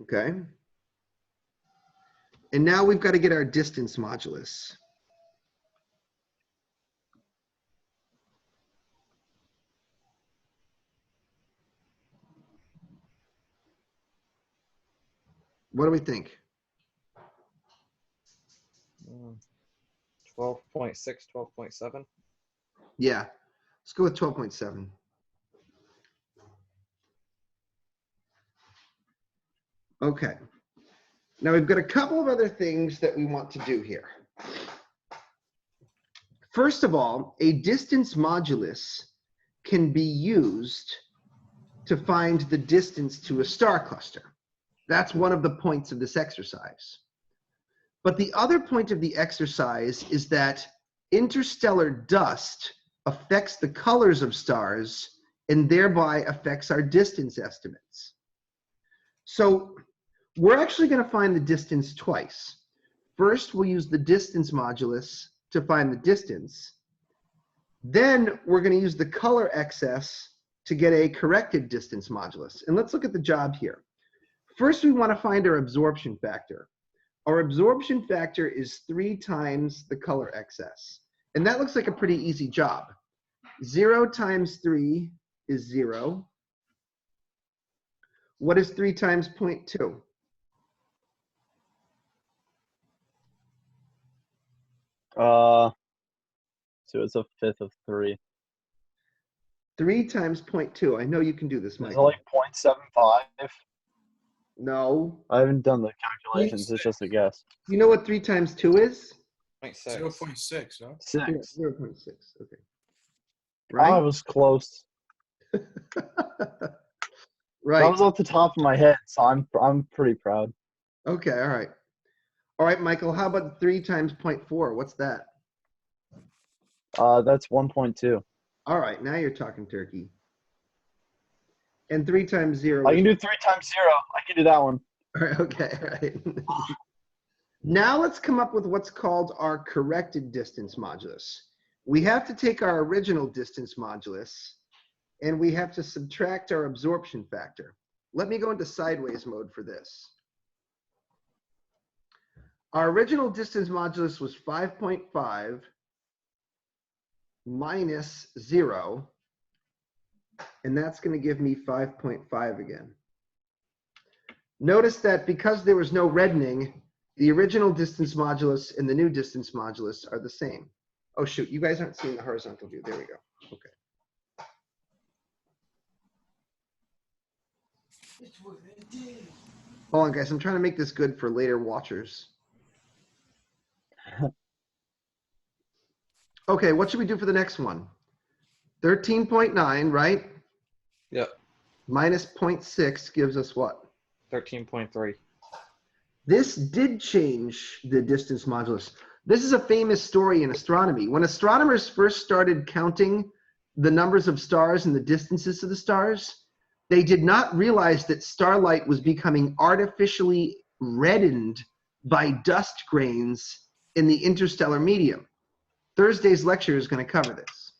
S1: Okay. And now we've got to get our distance modulus. What do we think?
S6: 12.6, 12.7.
S1: Yeah, let's go with 12.7. Okay. Now we've got a couple of other things that we want to do here. First of all, a distance modulus can be used to find the distance to a star cluster. That's one of the points of this exercise. But the other point of the exercise is that interstellar dust affects the colors of stars and thereby affects our distance estimates. So we're actually going to find the distance twice. First, we'll use the distance modulus to find the distance. Then we're going to use the color excess to get a corrected distance modulus. And let's look at the job here. First, we want to find our absorption factor. Our absorption factor is 3 times the color excess. And that looks like a pretty easy job. 0 times 3 is 0. What is 3 times 0.2?
S7: So it's a fifth of 3.
S1: 3 times 0.2. I know you can do this,
S7: It's
S1: Michael.
S7: like 0.75.
S1: No.
S7: I haven't done the calculations. It's just a guess.
S1: You know what 3 times 2 is?
S6: 0.6.
S5: 0.6, no?
S7: 6.
S1: 0.6. Okay.
S7: I
S1: Right?
S7: was close.
S1: Right.
S7: That was off the top of my head, so I'm pretty proud.
S1: Okay, all right. All right, Michael, how about 3 times 0.4? What's that?
S7: That's 1.2.
S1: All right, now you're talking turkey. And 3 times 0
S7: I
S1: is...
S7: can do 3 times 0. I can do that one.
S1: All right, okay, all right. Now let's come up with what's called our corrected distance modulus. We have to take our original distance modulus and we have to subtract our absorption factor. Let me go into sideways mode for this. Our original distance modulus was 5.5 minus 0, and that's going to give me 5.5 again. Notice that because there was no reddening, the original distance modulus and the new distance modulus are the same. Oh shoot, you guys aren't seeing the horizontal view. There we go. Okay. Hold on, guys. I'm trying to make this good for later watchers. Okay, what should we do for the next one? 13.9, right?
S6: Yep.
S1: Minus 0.6 gives us what?
S6: 13.3.
S1: This did change the distance modulus. This is a famous story in astronomy. When astronomers first started counting the numbers of stars and the distances to the stars, they did not realize that starlight was becoming artificially reddened by dust grains in the interstellar medium. Thursday's lecture is going to cover this.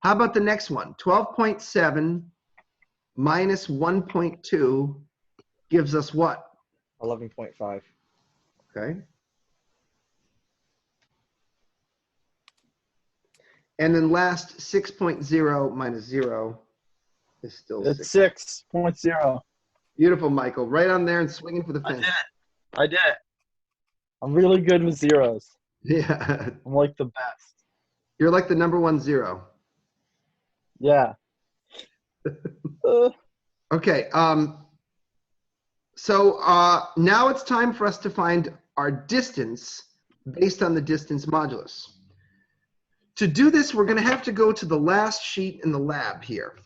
S1: How about the next one? 12.7 minus 1.2 gives us what?
S6: 11.5.
S1: Okay. And then last, 6.0 minus 0 is still
S7: It's
S1: 6.
S7: 6.0.
S1: Beautiful, Michael. Right on there and swinging for the fence.
S7: I did it. I'm really good with zeros.
S1: Yeah.
S7: I'm like the best.
S1: You're like the #1 0.
S7: Yeah.
S1: Okay. So now it's time for us to find our distance based on the distance modulus. To do this, we're going to have to go to the last sheet in the lab here.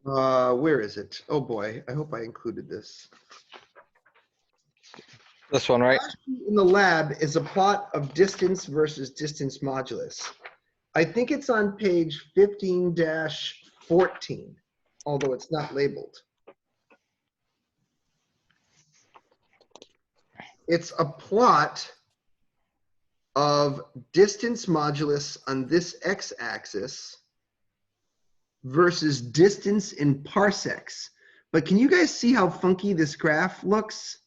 S1: Where is it? Oh boy, I hope I included this.
S6: This one, right?
S1: Last sheet in the lab is a plot of distance versus distance modulus. I think it's on page 15-14, although it's not labeled. It's a plot of distance modulus on this x-axis versus distance in parsecs. But can you guys see how funky this graph looks?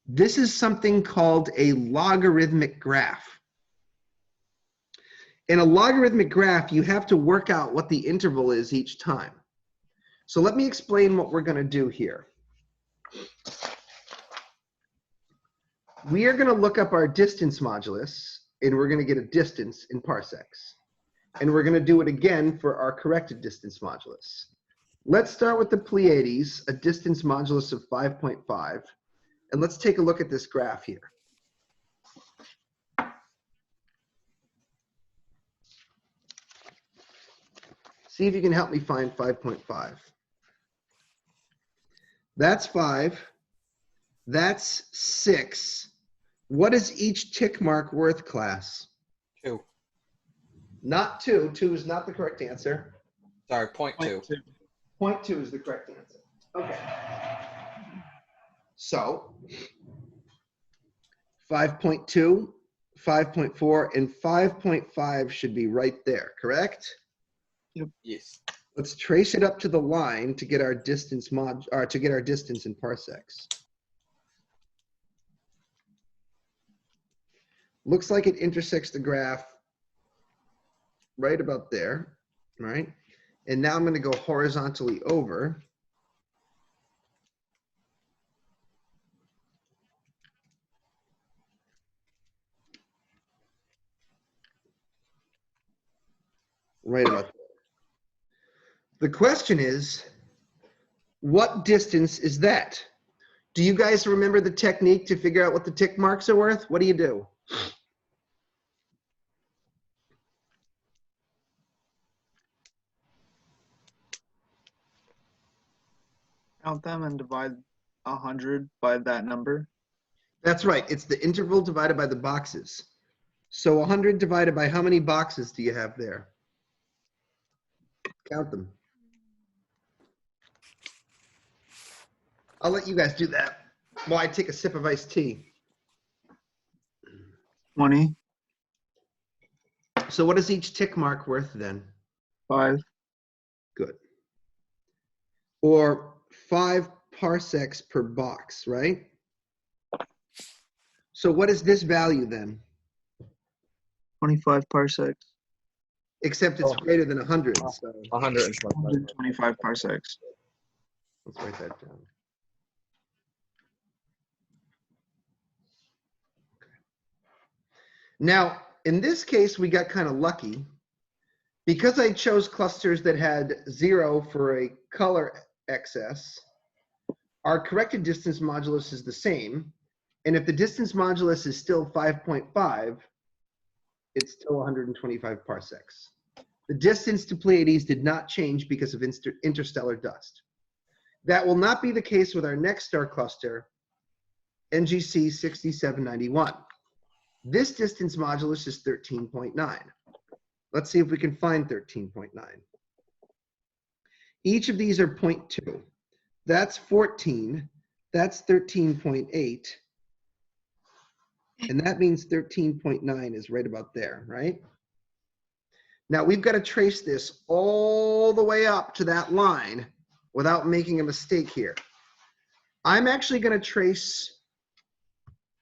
S1: This is something called a logarithmic graph. In a logarithmic graph, you have to work out what the interval is each time. So let me explain what we're going to do here. We are going to look up our distance modulus, and we're going to get a distance in parsecs. And we're going to do it again for our corrected distance modulus. Let's start with the Pleiades, a distance modulus of 5.5. And let's take a look at this graph here. See if you can help me find 5.5. That's 5. That's 6. What is each tick mark worth, class?
S6: 2.
S1: Not 2. 2 is not the correct answer.
S6: Sorry, 0.2.
S1: 0.2 is the correct answer. Okay. So 5.2, 5.4, and 5.5 should be right there, correct?
S6: Yes.
S1: Let's trace it up to the line to get our distance distance in parsecs. Looks like it intersects the graph right about there, right? And now I'm going to go horizontally over. Right about there. The question is, what distance is that? Do you guys remember the technique to figure out what the tick marks are worth? What do you do?
S4: Count them and divide 100 by that number.
S1: That's right. It's the interval divided by the boxes. So 100 divided by how many boxes do you have there? Count them. I'll let you guys do that while I take a sip of iced tea.
S4: 20,
S1: So what is each tick mark worth then?
S4: 5,
S1: Good. Or 5 parsecs per box, right? So what is this value then?
S4: 25 parsecs,
S1: Except it's greater than 100. So
S6: 125.
S4: 125 parsecs.
S1: let's write that down. Now, in this case, we got kind of lucky. Because I chose clusters that had 0 for a color excess, our corrected distance modulus is the same. And if the distance modulus is still 5.5, it's still 125 parsecs. The distance to Pleiades did not change because of interstellar dust. That will not be the case with our next star cluster, NGC 6791. This distance modulus is 13.9. Let's see if we can find 13.9. Each of these are 0.2. That's 14. That's 13.8. And that means 13.9 is right about there, right? Now we've got to trace this all the way up to that line without making a mistake here. I'm actually going to trace,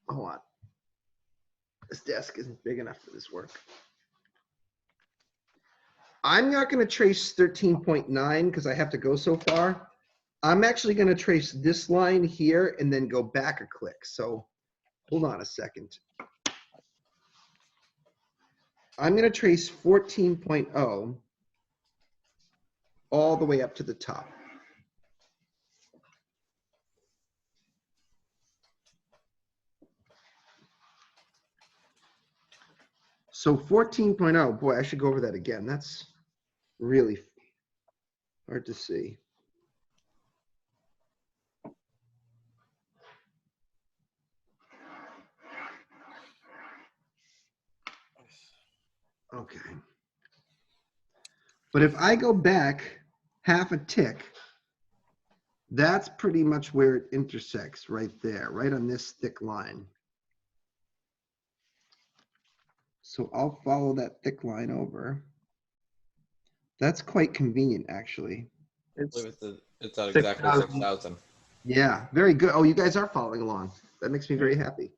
S1: hold on. This desk isn't big enough for this work. I'm not going to trace 13.9 because I have to go so far. I'm actually going to trace this line here and then go back a click. So hold on a second. I'm going to trace 14.0 all the way up to the top. So 14.0, boy, I should go over that again. That's really hard to see. Okay. But if I go back half a tick, That's pretty much where it intersects right there, right on this thick line. So I'll follow that thick line over. That's quite convenient, actually.
S6: I
S4: It's
S6: believe it's at
S4: 6,000.
S6: exactly 6,000.
S1: Yeah, very good. Oh, you guys are following along. That makes me very happy.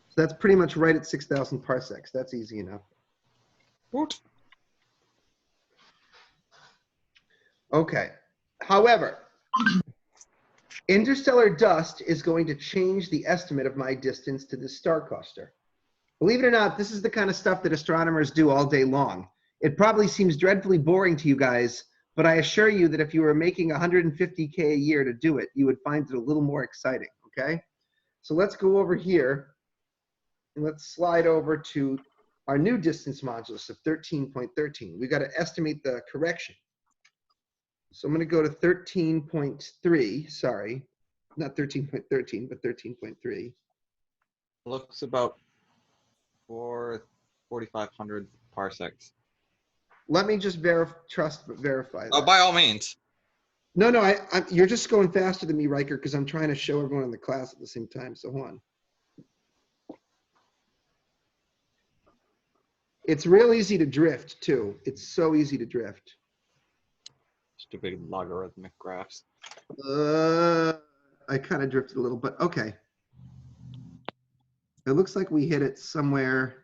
S1: So that's pretty much right at 6,000 parsecs. That's easy enough.
S6: Woot.
S1: Okay. However, interstellar dust is going to change the estimate of my distance to this star cluster. Believe it or not, this is the kind of stuff that astronomers do all day long. It probably seems dreadfully boring to you guys, but I assure you that if you were making 150K a year to do it, you would find it a little more exciting, okay? So let's go over here, and let's slide over to our new distance modulus of 13.13. We got to estimate the correction. So I'm going to go to 13.3, sorry, not 13.13, but 13.3.
S6: Looks about 4,500 parsecs.
S1: Let me just verify that.
S6: Oh, by all means.
S1: No, you're just going faster than me, Riker, because I'm trying to show everyone in the class at the same time, so hold on. It's real easy to drift, too. It's so easy to drift.
S6: Stupid logarithmic graphs.
S1: I kind of drifted a little, but okay. It looks like we hit it somewhere.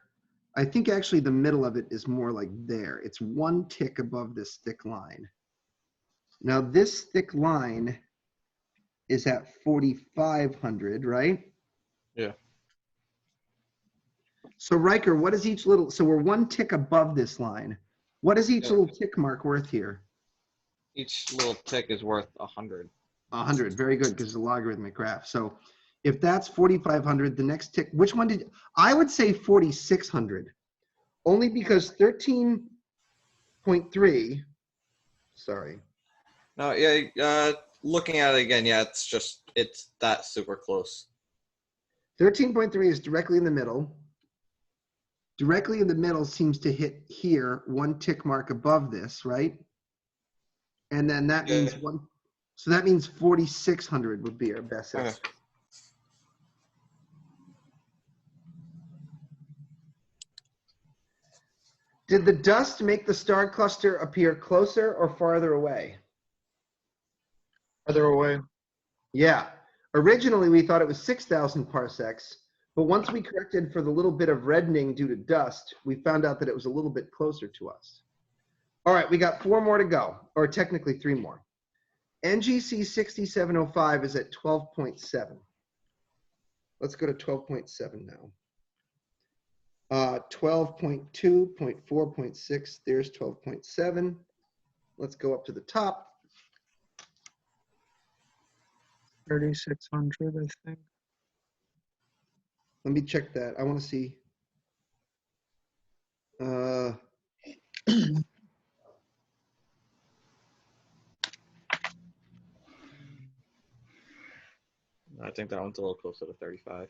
S1: I think actually the middle of it is more like there. It's one tick above this thick line. Now this thick line is at 4,500, right?
S6: Yeah.
S1: So Riker, what is each little, so we're one tick above this line. What is each
S6: Yeah.
S1: little tick mark worth here?
S6: Each little tick is worth 100.
S1: 100, very good, because it's a logarithmic graph. So if that's 4,500, the next tick, which one did, I would say 4,600, only because 13.3, sorry.
S6: No, yeah, looking at it again, yeah, it's that super close.
S1: 13.3 is directly in the middle. Directly in the middle seems to hit here, one tick mark above this, right? And then that means
S6: Yeah.
S1: one, so that means 4,600 would be our best
S6: Okay.
S1: estimate. Did the dust make the star cluster appear closer or farther away?
S4: Farther away.
S1: Yeah. Originally, we thought it was 6,000 parsecs, but once we corrected for the little bit of reddening due to dust, we found out that it was a little bit closer to us. All right, we got 4 more to go, or technically 3 more. NGC 6705 is at 12.7. Let's go to 12.7 now. 12.2, 0.4, 0.6, there's 12.7. Let's go up to the top.
S4: 3,600, I think.
S1: Let me check that. I want to see.
S6: I think that one's a little closer to 35.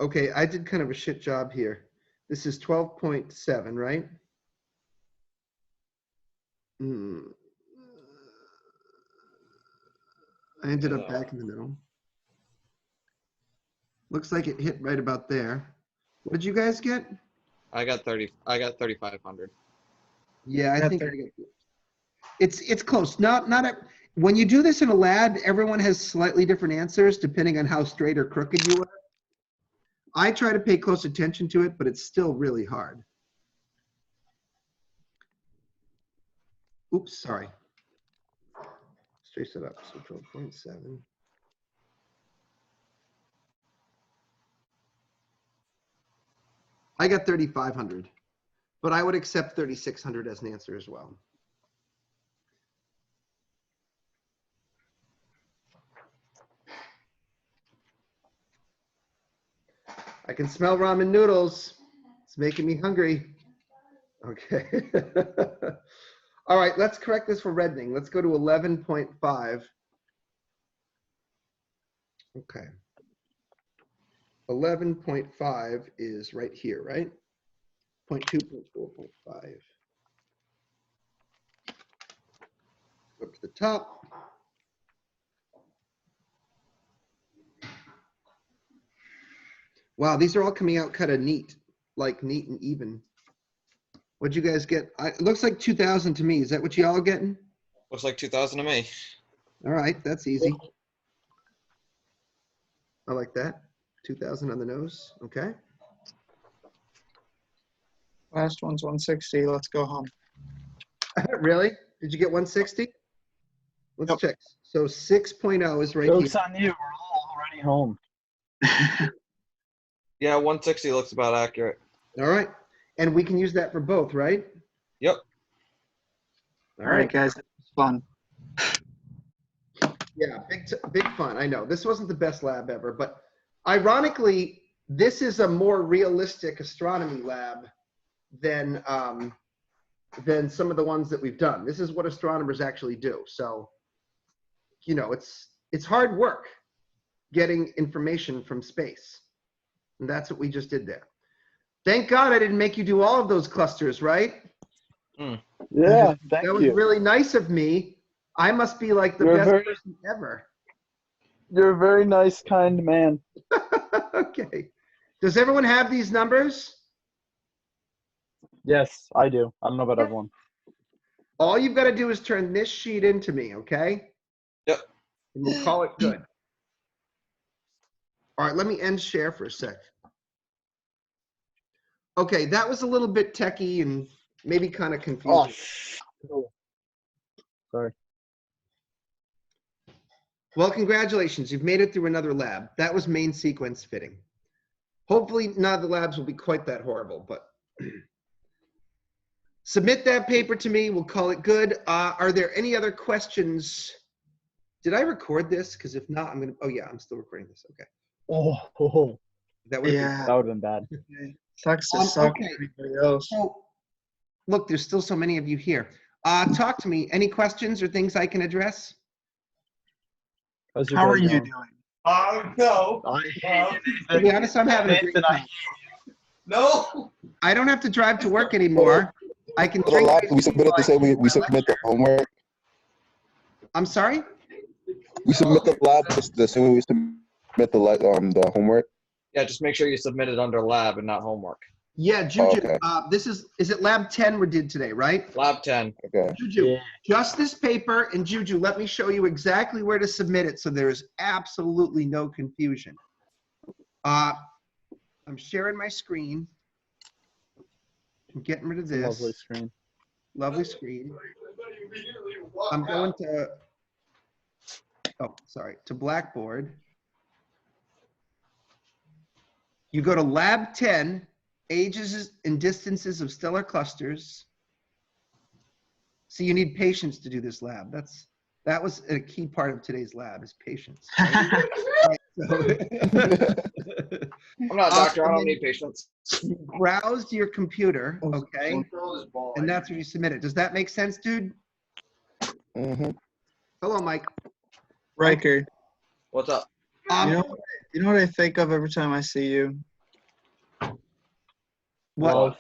S1: Okay, I did kind of a shit job here. This is 12.7, right? I ended up back in the middle. Looks like it hit right about there. What did you guys get?
S6: I got 3,500.
S1: Yeah, I
S4: Got
S1: think
S4: 30.
S1: it's close. When you do this in a lab, everyone has slightly different answers depending on how straight or crooked you are. I try to pay close attention to it, but it's still really hard. Oops, sorry. Let's trace it up. So 12.7. I got 3,500, but I would accept 3,600 as an answer as well. I can smell ramen noodles. It's making me hungry. Okay. All right, let's correct this for reddening. Let's go to 11.5. Okay. 11.5 is right here, right? 0.2, 0.4, 0.5. Up to the top. Wow, these are all coming out kind of neat, like neat and even. What'd you guys get? It looks like 2,000 to me. Is that what you all getting?
S6: Looks like 2,000 to me.
S1: All right, that's easy. I like that. 2,000 on the nose. Okay.
S4: Last one's 160. Let's go home.
S1: Really? Did you get 160? Let's
S4: Yep.
S1: check. So 6.0 is right
S7: Joke's
S1: here.
S7: on you. We're all already home.
S6: Yeah, 160 looks about accurate.
S1: All right. And we can use that for both, right?
S6: Yep.
S1: All
S4: All right, guys. It's fun.
S1: Yeah, big fun. I know. This wasn't the best lab ever, but ironically, this is a more realistic astronomy lab than some of the ones that we've done. This is what astronomers actually do. So, you know, it's hard work getting information from space. And that's what we just did there. Thank God I didn't make you do all of those clusters, right?
S7: Yeah, thank
S1: That was
S7: you.
S1: really nice of me. I must be like the
S7: You're
S1: best
S7: very-
S1: person ever.
S7: You're a very nice, kind man.
S1: Okay. Does everyone have these numbers?
S7: Yes, I do. I don't know about everyone.
S1: All you've got to do is turn this sheet into me, okay?
S6: Yep.
S1: And we'll call it good. All right, let me end share for a sec. Okay, that was a little bit techy and maybe kind of
S7: Oh,
S1: confusing.
S7: cool. Sorry.
S1: Well, congratulations. You've made it through another lab. That was main sequence fitting. Hopefully none of the labs will be quite that horrible, but submit that paper to me. We'll call it good. Are there any other questions? Did I record this? Because if not, I'm going to, oh yeah, I'm still recording this. Okay.
S7: Oh,
S1: That would
S4: Yeah.
S7: that would have been bad.
S4: Sucks to suck
S1: okay.
S4: everybody else.
S1: So, look, there's still so many of you here. Talk to me. Any questions or things I can address?
S7: How's your
S4: How
S7: day
S4: are you
S7: going?
S4: doing?
S5: No.
S1: To be honest, I'm having a great time.
S5: No.
S1: I don't have to drive to work anymore. I can
S8: The
S1: drink.
S8: lab, we submitted to say we submit the homework.
S1: I'm sorry?
S8: We submit the lab the same way we submit the homework.
S6: Yeah, just make sure you submit it under lab and not homework.
S1: Yeah, Juju.
S8: Okay.
S1: This is it lab 10 we did today, right?
S6: Lab 10.
S8: Okay.
S1: Juju,
S7: Yeah.
S1: just this paper, and Juju, let me show you exactly where to submit it so there's absolutely no confusion. I'm sharing my screen. I'm getting rid of this.
S7: Lovely screen.
S1: Lovely screen. I'm going to, oh, sorry, to Blackboard. You go to Lab 10, Ages and Distances of Stellar Clusters. See, you need patience to do this lab. That was a key part of today's lab is patience. Right? Right, so-
S6: I'm not a doctor. I
S1: and
S6: don't
S1: then
S6: need patience.
S1: you browse to your computer, okay?
S5: Don't throw this ball.
S1: And that's where you submit it. Does that make sense, dude?
S8: Mm-hmm.
S1: Hello, Mike.
S4: Riker,
S6: What's up?
S4: you know what I think of every time I see you?
S1: What?
S7: Love.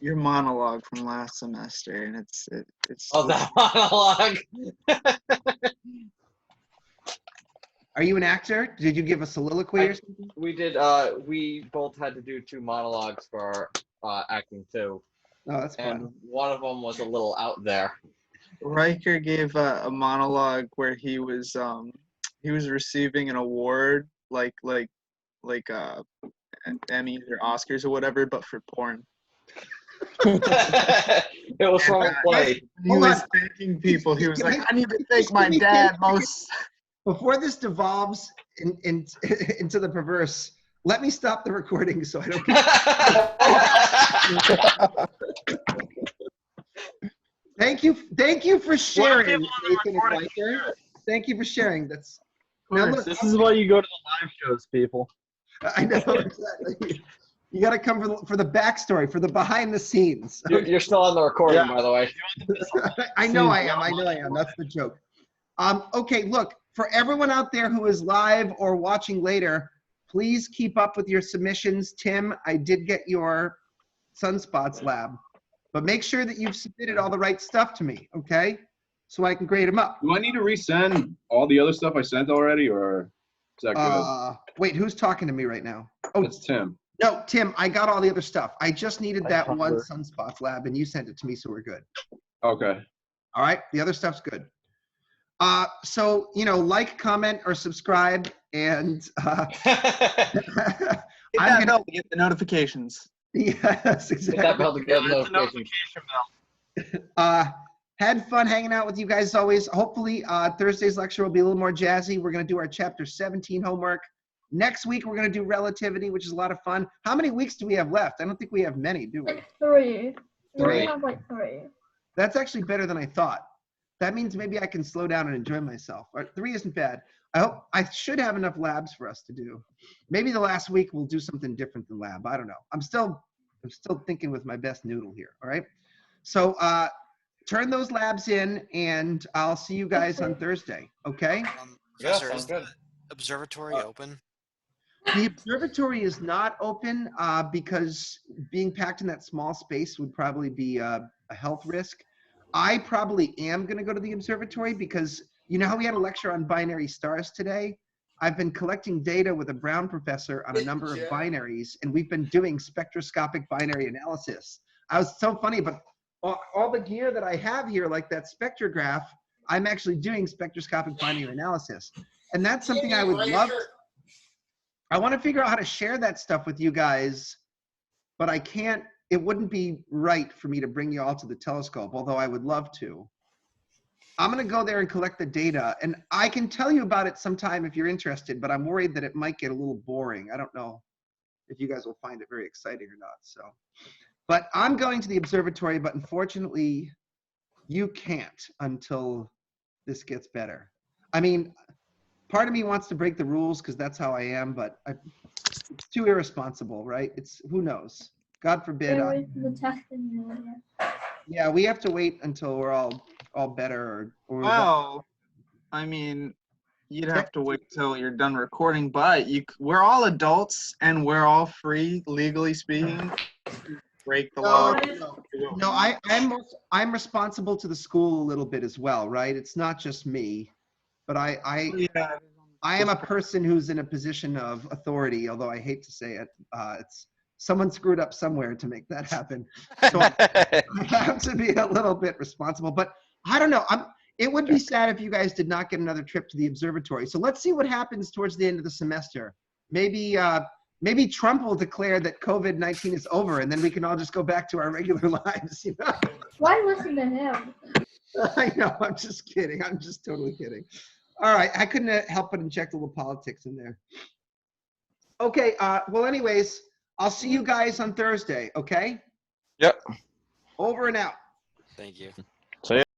S4: Your monologue from last semester, and it's
S6: Oh, that monologue.
S1: Are you an actor? Did you give a soliloquy or something?
S6: We did. We both had to do 2 monologues for acting too,
S1: Oh, that's
S6: and
S1: fun.
S6: one of them was a little out there.
S4: Riker gave a monologue where he was receiving an award like Emmys or Oscars or whatever, but for porn.
S6: It was from a play.
S4: He
S1: Hold
S4: was
S1: on.
S4: thanking people. He was
S1: Can
S4: like,
S1: I-
S4: I need to thank my dad most.
S1: Before this devolves into the perverse, let me stop the recording so I don't. Thank you for sharing, Nathan and Riker. Thank you for sharing. That's now look.
S7: This is why you go to the live shows, people.
S1: I know exactly. You got to come for the backstory, for the behind the scenes.
S6: You're still on the recording,
S7: Yeah.
S6: by the way.
S1: I know I am. I know I am. That's the joke. Okay, look, for everyone out there who is live or watching later, please keep up with your submissions. Tim, I did get your sunspots lab, but make sure that you've submitted all the right stuff to me, okay? So I can grade them up.
S5: Do I need to resend all the other stuff I sent already, or? Is that good?
S1: Wait, who's talking to me right now? Oh,
S5: It's Tim.
S1: no, Tim, I got all the other stuff. I just needed
S7: I
S1: that one
S7: hover.
S1: sunspots lab, and you sent it to me, so we're good.
S5: Okay.
S1: All right, the other stuff's good. So, like, comment, or subscribe, and
S4: Hit
S1: I'm
S4: that
S1: gonna,
S4: bell to get the notifications.
S1: yes,
S7: Hit that
S1: exactly.
S7: bell to get
S9: Yeah, it's a
S7: notifications.
S9: notification bell.
S1: Had fun hanging out with you guys as always. Hopefully, Thursday's lecture will be a little more jazzy. We're going to do our chapter 17 homework. Next week, we're going to do relativity, which is a lot of fun. How many weeks do we have left? I don't think we have many, do we?
S10: Like 3. We
S1: Three.
S10: only have like 3.
S1: That's actually better than I thought. That means maybe I can slow down and enjoy myself. 3 isn't bad. I should have enough labs for us to do. Maybe the last week we'll do something different than lab. I don't know. I'm still thinking with my best noodle here. All right. So turn those labs in, and I'll see you guys on Thursday. Okay.
S6: Yeah,
S11: Professor,
S6: sounds
S11: is
S6: good.
S11: the observatory open?
S1: The observatory is not open because being packed in that small space would probably be a health risk. I probably am going to go to the observatory because you know how we had a lecture on binary stars today? I've been collecting data with a Brown professor on a number of binaries, and we've been doing spectroscopic binary analysis. I was so funny, but all the gear that I have here, like that spectrograph, I'm actually doing spectroscopic binary analysis. And that's something I would love. I want to figure out how to share that stuff with you guys, but I can't. It wouldn't be right for me to bring you all to the telescope, although I would love to. I'm going to go there and collect the data, and I can tell you about it sometime if you're interested, but I'm worried that it might get a little boring. I don't know if you guys will find it very exciting or not. So, but I'm going to the observatory, but unfortunately, you can't until this gets better. I mean, part of me wants to break the rules because that's how I am, but it's too irresponsible, right? It's, who knows? God forbid.
S10: Yeah, wait for the test anyway.
S1: Yeah, we have to wait until we're all better. Or
S4: Well, I mean, you'd have to wait till you're done recording, but we're all adults and we're all free, legally speaking, to break the law.
S1: No, I'm responsible to the school a little bit as well, right? It's not just me, but I am a person who's in a position of authority, although I hate to say it. It's someone screwed up somewhere to make that happen. So I have to be a little bit responsible, but I don't know. It would be sad if you guys did not get another trip to the observatory. So let's see what happens towards the end of the semester. Maybe Trump will declare that COVID-19 is over, and then we can all just go back to our regular lives. You know?
S10: Why listen to him?
S1: I know. I'm just kidding. I'm just totally kidding. All right. I couldn't help but inject a little politics in there. Okay. Well, anyways, I'll see you guys on Thursday. Okay.
S6: Yep.
S1: Over and out.
S11: Thank you.